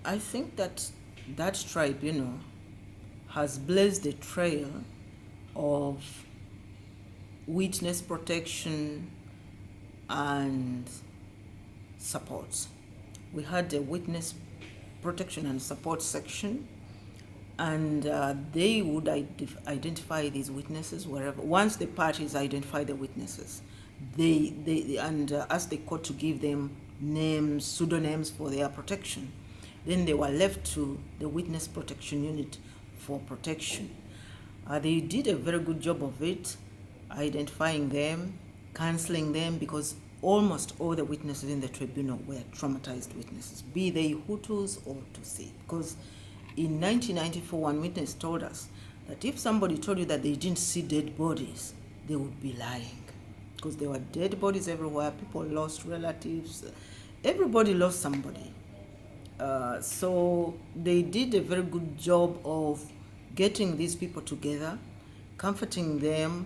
I think that tribunal has blazed a trail of witness protection and support. We had a witness protection and support section, and they would identify these witnesses wherever. Once the parties identify the witnesses, they ask the court to give them names, pseudonyms for their protection. Then they were left to the witness protection unit for protection. They did a very good job of it, identifying them, counseling them, because almost all the witnesses in the tribunal were traumatized witnesses, be they Hutus or Tutsi. Because in 1994, one witness told us that if somebody told you that they didn't see dead bodies, they would be lying. Because there were dead bodies everywhere, people lost relatives, everybody lost somebody. So they did a very good job of getting these people together, comforting them,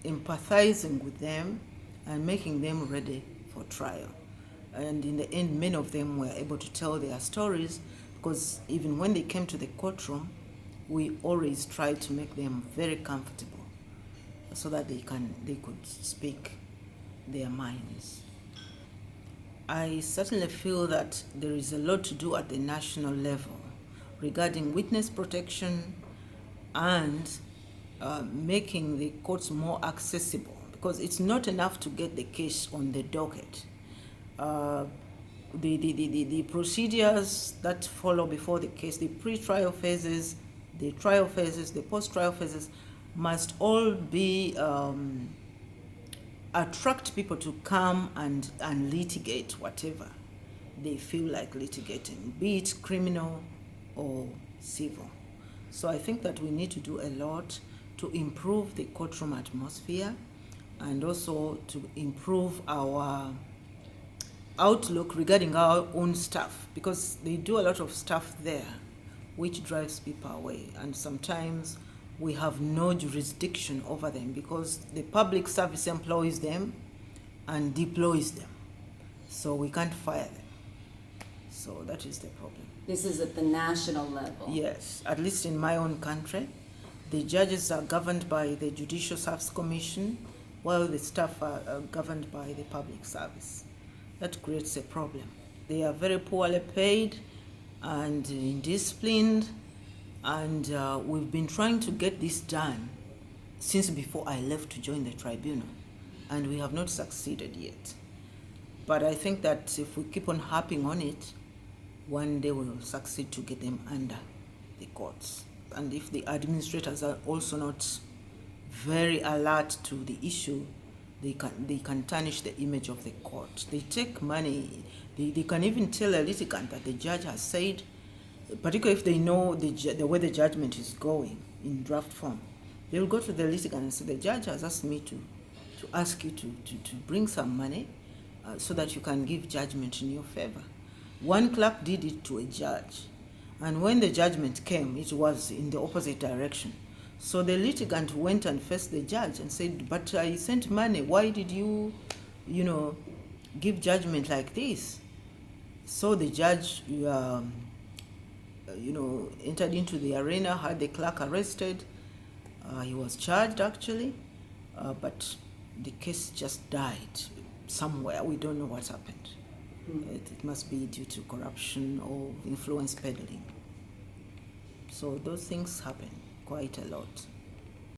empathizing with them, and making them ready for trial. And in the end, many of them were able to tell their stories, because even when they came to the courtroom, we always tried to make them very comfortable so that they could speak their minds. I certainly feel that there is a lot to do at the national level regarding witness protection and making the courts more accessible, because it's not enough to get the case on the docket. The procedures that follow before the case, the pre-trial phases, the trial phases, the post-trial phases, must all be attract people to come and litigate whatever they feel like litigating, be it criminal or civil. So I think that we need to do a lot to improve the courtroom atmosphere, and also to improve our outlook regarding our own staff, because they do a lot of stuff there which drives people away, and sometimes we have no jurisdiction over them because the public service employs them and deploys them, so we can't fire them. So that is the problem. This is at the national level. Yes, at least in my own country, the judges are governed by the Judicial Service Commission, while the staff are governed by the public service. That creates a problem. They are very poorly paid and indisciplined, and we've been trying to get this done since before I left to join the tribunal, and we have not succeeded yet. But I think that if we keep on harping on it, one day we will succeed to get them under the courts. And if the administrators are also not very alert to the issue, they can tarnish the image of the court. They take money. They can even tell a litigant that the judge has said, particularly if they know the way the judgment is going in draft form, they will go to the litigant and say, the judge has asked me to ask you to bring some money so that you can give judgment in your favor. One clerk did it to a judge, and when the judgment came, it was in the opposite direction. So the litigant went and faced the judge and said, but I sent money, why did you give judgment like this? So the judge entered into the arena, had the clerk arrested. He was charged actually, but the case just died somewhere. We don't know what happened. It must be due to corruption or influence peddling. So those things happen quite a lot.